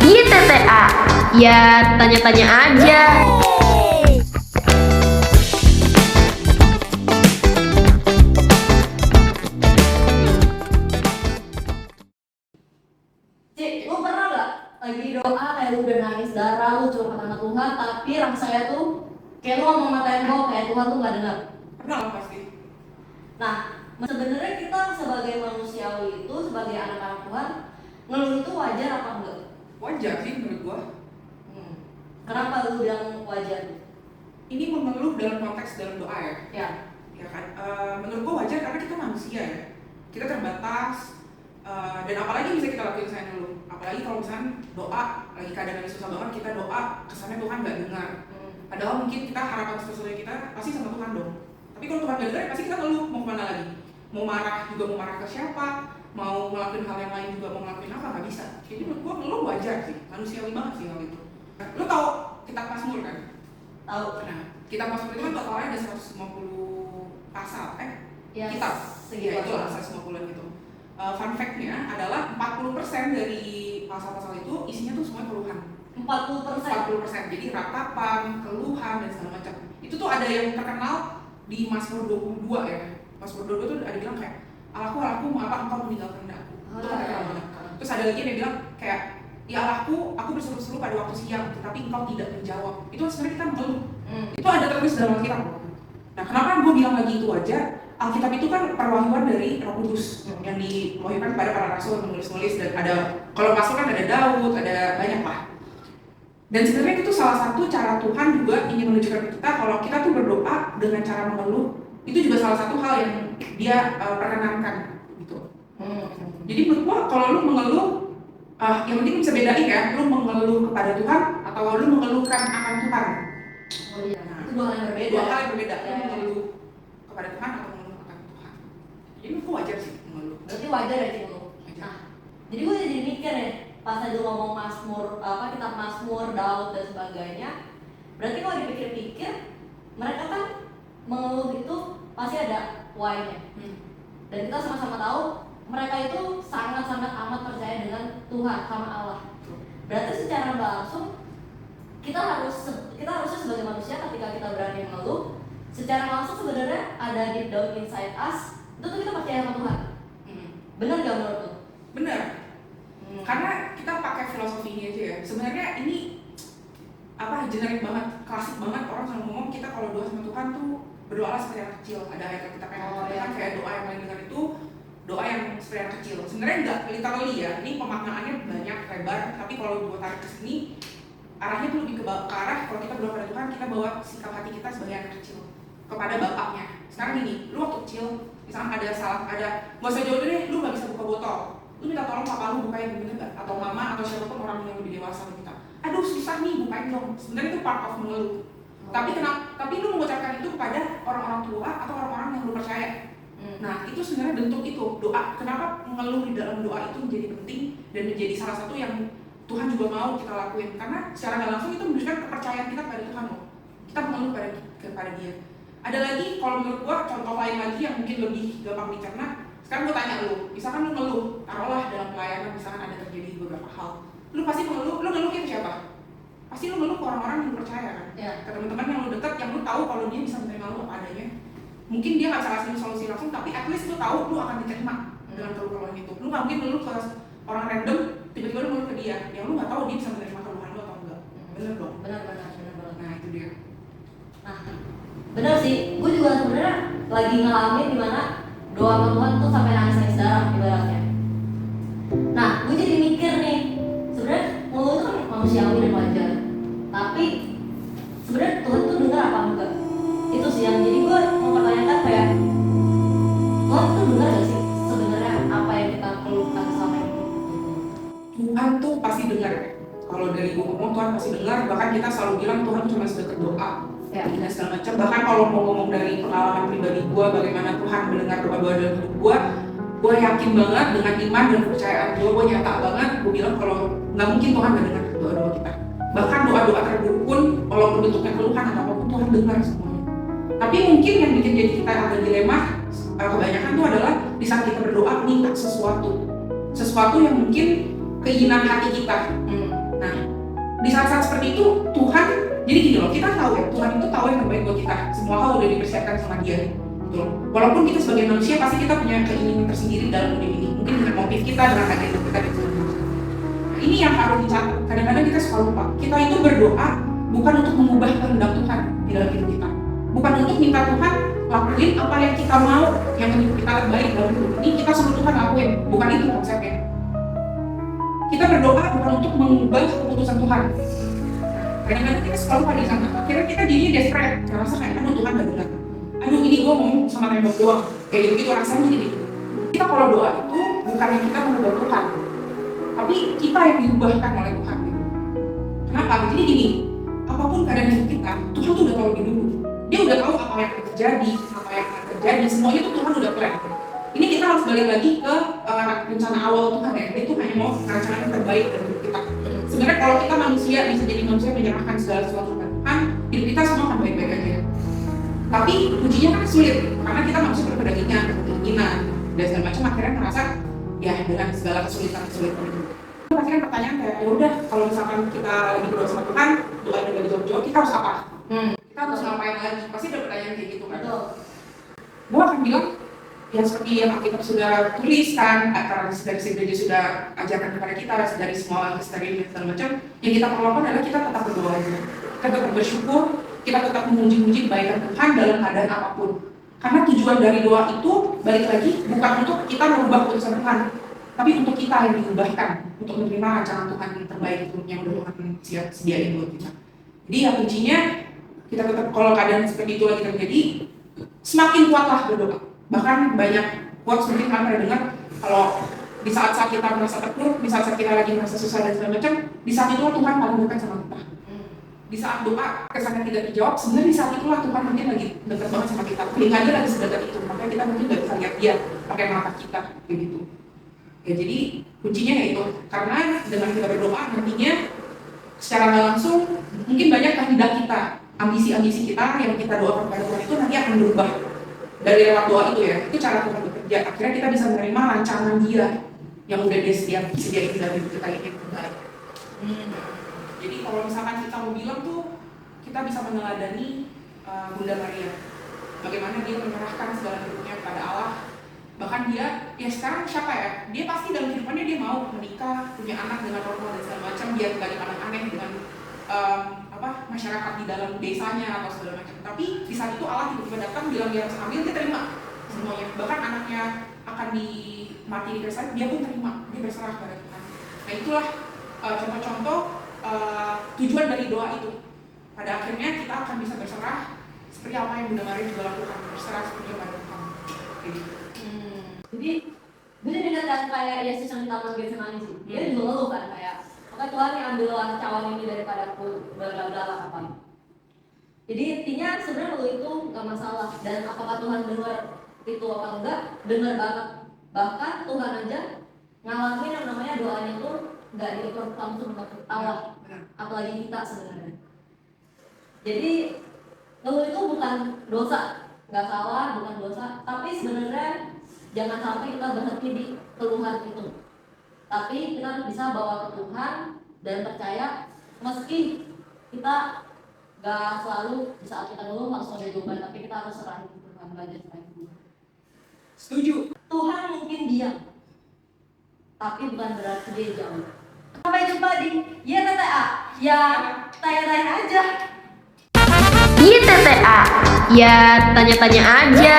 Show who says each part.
Speaker 1: YTTA. Ya tanya-tanya aja.
Speaker 2: Cik, lu pernah gak lagi doa kayak lu udah nangis darah, lu curhat sama Tuhan, tapi rasanya tuh kayak lu ngomong sama tembok, kayak Tuhan tuh gak dengar?
Speaker 3: Pernah lah pasti.
Speaker 2: Nah, sebenarnya kita sebagai manusiawi itu, sebagai anak-anak Tuhan, ngeluh itu wajar apa enggak?
Speaker 3: Wajar sih menurut gua.
Speaker 2: Kenapa lu bilang wajar?
Speaker 3: Ini mengeluh dalam konteks dalam doa ya.
Speaker 2: Ya.
Speaker 3: Ya kan. Menurut gua wajar karena kita manusia ya. Kita terbatas. Dan apalagi bisa kita lakuin saya dulu. Apalagi kalau misalnya doa lagi keadaan lagi susah banget, kita doa kesannya Tuhan nggak dengar. Padahal mungkin kita harapan sesuai kita pasti sama Tuhan dong. Tapi kalau Tuhan nggak dengar, pasti kita ngeluh. Mau kemana lagi? Mau marah juga mau marah ke siapa? Mau ngelakuin hal yang lain juga mau ngelakuin apa? Nggak bisa. Jadi menurut gua ngeluh wajar sih. Manusiawi banget sih hal itu. Lu tahu kitab Mazmur kan?
Speaker 2: Tahu.
Speaker 3: Nah, kitab Mazmur itu kan totalnya ada 150 pasal,
Speaker 2: Ya,
Speaker 3: kitab.
Speaker 2: segitu
Speaker 3: Ya, itu lah
Speaker 2: aja.
Speaker 3: 150 gitu. Fun fact-nya adalah 40% dari pasal-pasal itu isinya tuh semua keluhan.
Speaker 2: 40%.
Speaker 3: 40%. Jadi ratapan, keluhan dan segala macam. Itu tuh ada yang terkenal di Mazmur 22 ya. Mazmur 22 tuh ada bilang kayak Allahku, mengapa engkau meninggalkan aku? Itu kan terkenal banget. Terus ada lagi yang bilang kayak ya Allahku, aku berseru-seru pada waktu siang, tetapi engkau tidak menjawab. Itu sebenarnya kita mengeluh. Itu ada tertulis dalam Alkitab. Nah, kenapa gue bilang lagi itu wajar? Alkitab itu kan perwahyuan dari Roh Kudus yang diwahyukan kepada para rasul, menulis-nulis, dan ada kalau rasul kan ada Daud, ada banyak lah. Dan sebenarnya itu salah satu cara Tuhan juga ingin menunjukkan ke kita kalau kita tuh berdoa dengan cara mengeluh. Itu juga salah satu hal yang dia perkenankan gitu. Jadi menurut gua kalau lu mengeluh, yang penting bisa bedain ya, lu mengeluh kepada Tuhan atau lu mengeluhkan akan Tuhan.
Speaker 2: Oh iya,
Speaker 3: Nah,
Speaker 2: itu dua hal yang berbeda.
Speaker 3: Dua hal yang berbeda,
Speaker 2: Ya.
Speaker 3: lu mengeluh kepada Tuhan atau mengeluh akan Tuhan. Jadi menurut gua wajar sih mengeluh.
Speaker 2: Berarti wajar ya Cik lu?
Speaker 3: Wajar.
Speaker 2: Nah, jadi gue jadi mikir ya, pas tadi lu ngomong Mazmur, kitab Mazmur, Daud dan sebagainya. Berarti kalau dipikir-pikir, mereka kan mengeluh itu pasti ada why-nya. Dan kita sama-sama tahu mereka itu sangat-sangat amat percaya dengan Tuhan sama Allah. Berarti secara nggak langsung kita harusnya sebagai manusia ketika kita berani mengeluh, secara langsung sebenarnya ada deep down inside us itu tuh kita percaya sama Tuhan. Benar nggak menurut lu?
Speaker 3: Bener. Karena kita pakai filosofi ini aja ya. Sebenarnya ini generik banget, klasik banget orang selalu ngomong kita kalau doa sama Tuhan tuh berdoalah seperti anak kecil. Ada ayat kita kan kayak doa yang paling dengar itu doa yang seperti anak kecil. Sebenarnya enggak literally ya. Ini pemaknaannya banyak lebar, tapi kalau gue tarik ke sini arahnya tuh lebih ke arah kalau kita berdoa pada Tuhan kita bawa sikap hati kita sebagai anak kecil kepada bapaknya. Sekarang gini, lu waktu kecil misalnya nggak usah jauh deh, lu nggak bisa buka botol, lu minta tolong papa lu bukain, bener nggak? Atau mama atau siapapun orang yang lebih dewasa dari kita, aduh susah nih bukain dong. Sebenarnya itu part of mengeluh. Tapi lu mengucapkan itu kepada orang-orang tua atau orang-orang yang lu percaya. Nah itu sebenarnya bentuk itu doa. Kenapa mengeluh di dalam doa itu menjadi penting dan menjadi salah satu yang Tuhan juga mau kita lakuin, karena secara nggak langsung itu menunjukkan kepercayaan kita pada Tuhan loh. Kita mengeluh kepada Dia. Ada lagi kalau menurut gua contoh lain lagi yang mungkin lebih gampang dicerna. Sekarang gua tanya lu, misalkan lu ngeluh, taruhlah dalam pelayanan misalkan ada terjadi beberapa hal, lu pasti mengeluh, lu ngeluhin siapa? Pasti lu ngeluh ke orang-orang yang lu percaya kan?
Speaker 2: Ya.
Speaker 3: Ke teman-teman yang lu dekat, yang lu tahu kalau dia bisa menerima lu apa adanya. Mungkin dia nggak bisa kasih solusi langsung, tapi at least lu tahu lu akan diterima dengan keluhan itu. Lu nggak mungkin ngeluh ke orang random, tiba-tiba lu ngeluh ke dia, yang lu nggak tahu dia bisa menerima keluhan lu atau enggak. Bener dong?
Speaker 2: Benar banget.
Speaker 3: Nah itu dia.
Speaker 2: Nah, benar sih. Gue juga sebenarnya lagi ngalamin dimana doa sama Tuhan tuh sampai nangis darah ibaratnya. Nah, gue jadi mikir nih, sebenarnya ngeluh itu kan manusiawi dan wajar. Tapi sebenarnya Tuhan tuh dengar apa enggak? Itu sih yang jadi gue mempertanyakan kayak Tuhan tuh dengar gak sih sebenarnya apa yang kita keluhkan selama ini?
Speaker 3: Tuhan tuh pasti dengar. Kalau dari gue ngomong Tuhan pasti dengar. Bahkan kita selalu bilang Tuhan cuma sedekat doa.
Speaker 2: Ya.
Speaker 3: Dan segala macam. Bahkan kalau mau ngomong dari pengalaman pribadi gue, bagaimana Tuhan mendengar doa-doa dalam hidup gue yakin banget dengan iman dan kepercayaan gue nyata banget. Gue bilang kalau nggak mungkin Tuhan nggak dengar doa-doa kita. Bahkan doa-doa terburuk pun, walaupun bentuknya keluhan atau apapun, Tuhan dengar semuanya. Tapi mungkin yang bikin jadi kita agak dilema kebanyakan itu adalah di saat kita berdoa minta sesuatu yang mungkin keinginan hati kita. di saat-saat seperti itu Tuhan, jadi gini loh, kita tahu ya, Tuhan itu tahu yang terbaik buat kita. Semua hal udah dipersiapkan sama Dia, gitu loh. Walaupun kita sebagai manusia pasti kita punya keinginan tersendiri dalam dunia ini, mungkin dengan motif kita, dengan agenda kita dan sebagainya. Nah, ini yang harus dicatat. Kadang-kadang kita suka lupa. Kita itu berdoa bukan untuk mengubah kehendak Tuhan di dalam hidup kita, bukan untuk minta Tuhan lakuin apa yang kita mau, yang menurut kita terbaik dalam hidup ini kita suruh Tuhan lakuin, bukan itu konsepnya. Kita berdoa bukan untuk mengubah keputusan Tuhan. Kadang-kadang kita selalu pada sana, akhirnya kita jadi desperate, ngerasa kayak, aduh Tuhan gak benar, aduh ini gue mau sama tembok doang, kayak gitu rasanya jadi. Kita kalau doa itu bukan yang kita mengubah Tuhan, tapi kita yang diubahkan oleh Tuhan. Kenapa? Jadi gini, apapun keadaan hidup kita, Tuhan tuh udah tahu lebih dulu. Dia udah tahu apa yang akan terjadi, apa yang akan terjadi, semuanya tuh Tuhan udah plan. Ini kita harus balik lagi ke rencana awal Tuhan ya. Dia tuh hanya mau rencana yang terbaik dari hidup kita. Sebenarnya kalau kita manusia bisa jadi manusia menyerahkan segala sesuatu ke Tuhan, hidup kita semua akan baik-baik aja. Tapi kuncinya kan sulit, karena kita manusia berkedagingan, berkeinginan, dan segala macam akhirnya merasa ya dengan segala kesulitan-kesulitan itu. Pasti kan pertanyaan kayak, ya udah kalau misalkan kita lagi berdoa sama Tuhan, doa yang gak dijawab-jawab, kita harus apa? Kita harus ngapain lagi? Pasti ada pertanyaan kayak gitu kan? Gue akan bilang, ya seperti yang Alkitab sudah tuliskan, karena dari gereja sudah ajarkan kepada kita, dari semua history dan segala macam, yang kita perlu lakukan adalah kita tetap berdoa aja. Kita tetap bersyukur, kita tetap memuji-muji kebaikan Tuhan dalam keadaan apapun. Karena tujuan dari doa itu, balik lagi, bukan untuk kita merubah keputusan Tuhan, tapi untuk kita yang diubahkan, untuk menerima rancangan Tuhan yang terbaik itu, yang udah Tuhan sediain buat kita. Jadi ya kuncinya, kita tetap, kalau keadaan seperti itu lagi terjadi, semakin kuatlah berdoa. Bahkan banyak quotes mungkin kalian pernah dengar, kalau di saat-saat kita merasa terpuruk, di saat-saat kita lagi merasa susah dan segala macam, di saat itulah Tuhan paling dekat sama kita. Di saat doa kesannya tidak dijawab, sebenarnya di saat itulah Tuhan mungkin lagi dekat banget sama kita. Telinganya lagi sedekat itu, makanya kita mungkin nggak bisa lihat Dia pakai mata kita, kayak gitu. Ya jadi kuncinya ya itu, karena dengan kita berdoa nantinya secara nggak langsung mungkin banyak kehendak kita, ambisi-ambisi kita yang kita doakan kepada Tuhan itu nanti akan berubah. Dari lewat doa itu ya, itu cara Tuhan bekerja. Akhirnya kita bisa menerima rancangan Dia yang udah Dia sediain dalam hidup kita ini. Jadi kalau misalkan kita mau bilang tuh, kita bisa meneladani Bunda Maria. Bagaimana dia menyerahkan segala hidupnya kepada Allah. Bahkan dia, ya sekarang siapa ya? Dia pasti dalam kehidupannya dia mau menikah, punya anak dengan normal dan segala macam. Dia tinggal di anak aneh dengan masyarakat di dalam desanya atau segala macam. Tapi di saat itu Allah tiba-tiba datang bilang dia harus hamil, dia terima semuanya. Bahkan anaknya akan mati di kayu salib, dia pun terima, dia berserah pada Tuhan. Nah itulah contoh-contoh tujuan dari doa itu. Pada akhirnya kita akan bisa berserah seperti apa yang Bunda Maria juga lakukan, berserah seperti pada Tuhan.
Speaker 2: Jadi gue jadi ingat kan kayak Yesus yang di Taman Getsemani sih. Dia juga ngeluh kan kayak, maka Tuhan yang ambillah cawan ini daripada aku, bla apa. Jadi intinya sebenarnya ngeluh itu nggak masalah, dan apakah Tuhan dengar itu apa enggak, dengar banget. Bahkan Tuhan aja ngalamin yang namanya doanya tuh nggak diukur langsung ke Allah, apalagi kita sebenarnya. Jadi ngeluh itu bukan dosa, nggak salah, bukan dosa, tapi sebenarnya jangan sampai kita berhenti di keluhan itu. Tapi kita bisa bawa ke Tuhan dan percaya meski kita gak selalu di saat kita ngeluh langsung ada jawaban, tapi kita harus serahin ke Tuhan, belajar serahin ke Tuhan.
Speaker 3: Setuju.
Speaker 2: Tuhan mungkin diam, tapi bukan berarti dia jauh. Sampai jumpa di YTTA, ya tanya-tanya aja.
Speaker 1: YTTA, ya tanya-tanya aja.